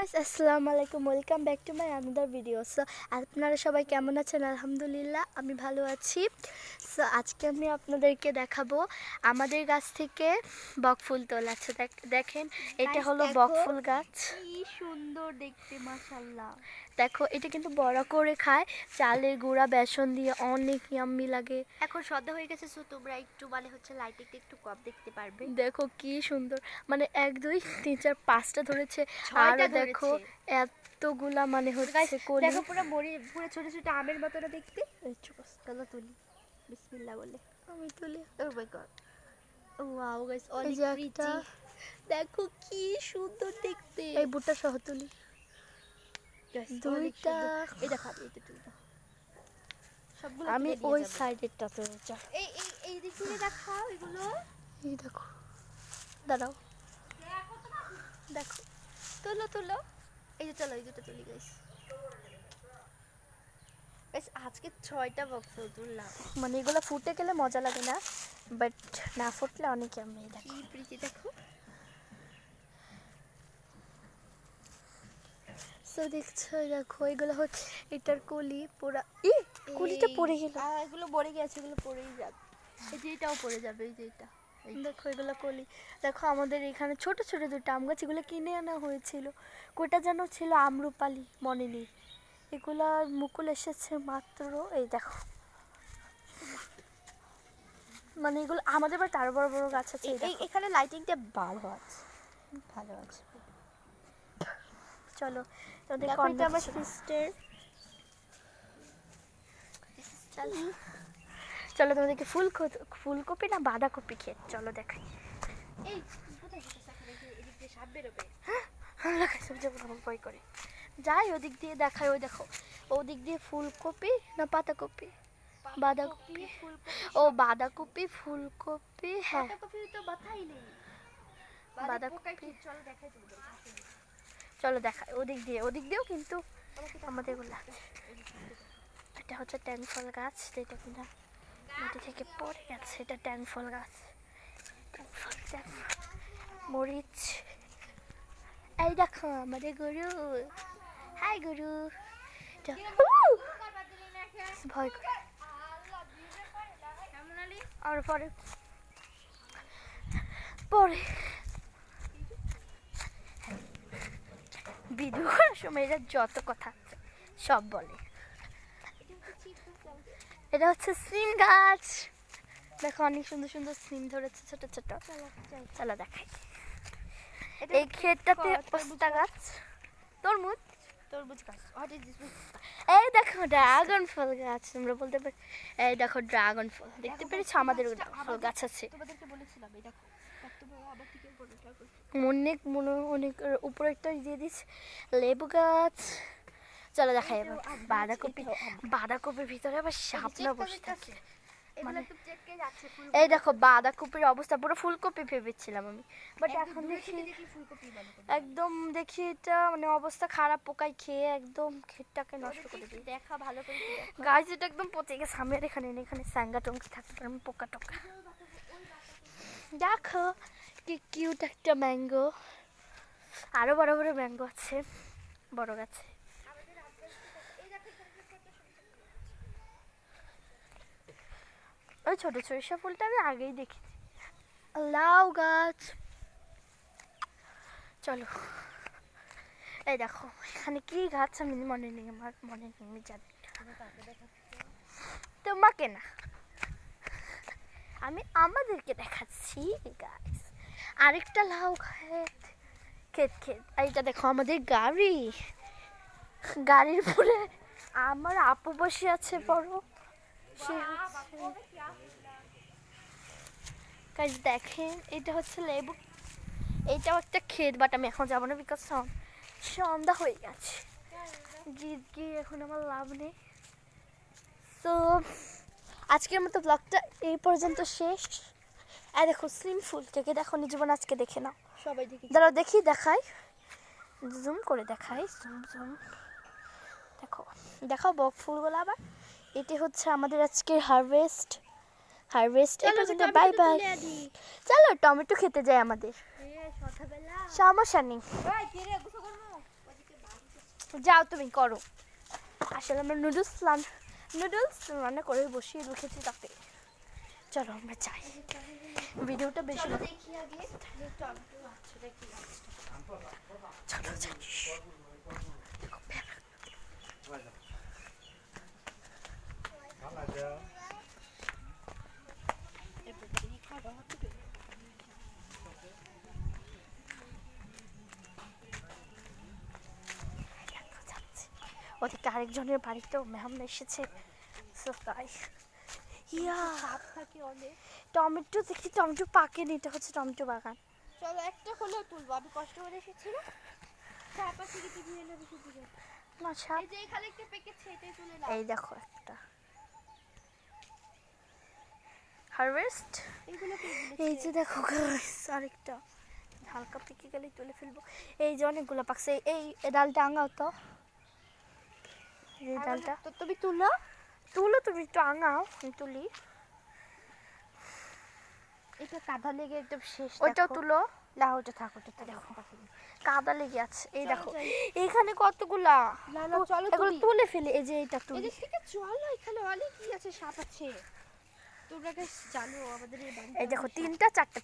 Guys আসসালামু আলাইকুম, welcome back to my another video. So আপনারা সবাই কেমন আছেন? আলহামদুলিল্লাহ আমি ভালো আছি। সো আজকে আমি আপনাদেরকে দেখাবো আমাদের গাছ থেকে বকফুল তোলা আছে। দেখেন এটা হলো বকফুল গাছ। কি সুন্দর দেখতে, মাশাআল্লাহ। দেখো এটা কিন্তু বড় করে খায়, চালের গুঁড়া বেসন দিয়ে, অনেক ইয়াম্মি লাগে। এখন সন্ধ্যা হয়ে গেছে, সো তোমরা একটু হচ্ছে লাইটিংটা একটু কম দেখতে পারবে। দেখো কি সুন্দর, মানে 1 2 3 4 5টা ধরেছে, আর দেখো এতগুলা মানে হচ্ছে কলি। দেখো পুরো পুরো ছোট ছোট আমের মতো না দেখতে। চলো তুলি, বিসমিল্লাহ বলে আমি তুলি। ও মাই গড, ওয়াও গাইস, এই অনেক যে প্রিটি। একটা, দেখো কি সুন্দর দেখতে। এই বুটটা সহ তুলি। Guys, অনেক দুইটা সুন্দর। এই দেখো এটা তুলি দাও। সবগুলো আমি তুলে নিয়ে ওই যাবো। সাইডেরটা তো যা। এই দিক থেকে দেখাও এগুলো। এই দেখো, দাঁড়াও, দেখো তুলো তুলো, এই যে চলো এই দুটো তুলি গাইস। আজকে 6টা বক্স তুললাম। মানে এগুলো ফুটে গেলে মজা লাগে না, বাট না ফুটলে অনেক আমি দেখো। কি প্রীতি দেখো। সো দেখছো, দেখো এগুলো হচ্ছে এটার কলি পুরা। ই কলিটা পড়ে গেল। এগুলো পড়ে গেছে, এগুলো পড়েই যাবে। এই যে এটাও পড়ে যাবে, এই যে এটা। দেখো এগুলো কলি। দেখো আমাদের এখানে ছোট ছোট দুটো আম গাছ, এগুলো কিনে আনা হয়েছিল। কোটা যেন ছিল আম্রপালি, মনে নেই। এগুলার মুকুল এসেছে মাত্র, এই দেখো। মানে এগুলো আমাদের বাড়িতে আরো বড় বড় গাছ আছে। এখানে লাইটিংটা ভালো আছে, ভালো আছে। চলো তোমাদের দেখো এটা আমার সিস্টার। চলো তোমাদেরকে ফুলকপি না বাঁধাকপি ক্ষেত চলো দেখাই। এই কোথায় গেছে? এদিক দিয়ে সাপ বেরোবে। ভয় করে যাই, ওদিক দিয়ে দেখাই। ওই দেখো ওদিক দিয়ে ফুলকপি না পাতাকপি, বাঁধাকপি, ও বাঁধাকপি, ফুলকপি। হ্যাঁ পাতাকপি তো বাতাই নেই, বাঁধাকপি। চলো দেখাই তোমাদের। চলো দেখাই ওদিক দিয়েও কিন্তু আমাদের এগুলো আছে। এটা হচ্ছে ট্যাং ফল গাছ, যেটা কিনা মাটি থেকে পড়ে গেছে। এটা ট্যাং ফল গাছ, মরিচ। এই দেখো আমাদের গরু। হাই গরু। ভয় করে আর পরে ভিডিও করার সময় এরা যত কথা আছে সব বলে। এটা হচ্ছে সিম গাছ। দেখো অনেক সুন্দর সুন্দর সিম ধরেছে, ছোট ছোট। চলো দেখাই। এই ক্ষেতটাতে পোস্তা গাছ, তরমুজ গাছ। এই দেখো ড্রাগন ফল গাছ, তোমরা বলতে পারো। এই দেখো ড্রাগন ফল, দেখতে পেরেছো? আমাদের ফল গাছ আছে। তোমাদেরকে বলেছিলাম এই দেখো, আবার থেকে অনেক উপরে একটা দিয়ে দিচ্ছে লেবু গাছ। চলো দেখাই এবার বাঁধাকপির ভিতরে আবার সাপ না বসে থাকে। মানে এই দেখো বাঁধাকপির অবস্থা, পুরো ফুলকপি ভেবেছিলাম আমি, বাট এখন দেখি একদম দেখি এটা মানে অবস্থা খারাপ, পোকায় খেয়ে একদম ক্ষেতটাকে নষ্ট করে দিই। দেখা ভালো করে গাছ এটা একদম পচে গেছে। আমি আর এখানে স্যাঙ্গা টঙ্কি থাকতে পারে, আমি পোকা টোকা। দেখো কি কিউট একটা ম্যাঙ্গো, আরো বড় বড় ম্যাঙ্গো আছে বড় গাছে। ওই ছোট সরিষা ফুলটা আমি আগেই দেখেছি। লাউ গাছ। চলো এই দেখো এখানে কি গাছ আমি মনে নেই, আমার মনে নেই, আমি জানি তোমাকে না, আমি আমাদেরকে দেখাচ্ছি গাছ। আরেকটা লাউ ক্ষেত। এইটা দেখো আমাদের গাড়ির উপরে আমার আপু বসে আছে বড়। সে গাছ দেখেন, এটা হচ্ছে লেবু। এইটাও একটা ক্ষেত, বাট আমি এখন যাবো না, বিকজ সন্ধ্যা হয়ে গেছে। গিয়ে এখন আমার লাভ নেই। তো আজকের মতো ব্লগটা এই পর্যন্ত শেষ। আর দেখো সিম ফুলটাকে দেখো, জীবন আজকে দেখে নাও সবাই দেখি। দাঁড়াও দেখাই, জুম করে দেখাই, জুম। দেখো বক ফুলগুলো আবার। এটি হচ্ছে আমাদের আজকের হারভেস্ট। এই পর্যন্ত, বাই বাই। চলো টমেটো খেতে যাই আমাদের, সমস্যা নেই। যাও তুমি করো। আসলে আমরা নুডলস রান্না করে বসিয়ে রেখেছি তাতে। চলো আমরা যাই, ভিডিওটা বেশি চলো দেখি আগে টমেটো আছে নাকি। চলো যাই। ওদিকে আরেকজনের বাড়িতেও মেহমান এসেছে, so তাই। ইয়া সাপ থাকে অনেক। টমেটো দেখি, টমেটো পাকেনি, এটা হচ্ছে টমেটো বাগান। চলো একটা হলেও তুলবো, আমি কষ্ট করে এসেছি না। সাপ আছে কিছু দিয়ে নেবে শুধু। না সাপ, এই যে এখানে একটা পেকেছে, এটাই তুলে নাও। এই দেখো একটা হারভেস্ট। এগুলো কি এই যে দেখো guys, আরেকটা হালকা পেকে গেলে তুলে ফেলবো। এই যে অনেকগুলো পাকছে, এই ডালটা আঙাও তো, এই ডালটা তো তুমি তুলো। তুলো, তুমি একটু আঙাও, আমি তুলি। এটা কাদা লেগে একদম শেষ। ওইটাও দেখো। তুলো, না ওটা থাক, ওটা তো দেখো। দেখো। কাদা লেগে আছে। এই চলো দেখো যাই। এইখানে কতগুলা, না না চলো এগুলো তুলি। তুলে ফেলে। এই যে এটা তুলি। এদিক থেকে চলো, এখানে অনেক কি আছে, সাপ আছে। তোমরা গাইস জানো আমাদের এই বাড়িতে এই দেখো 3টা 4টা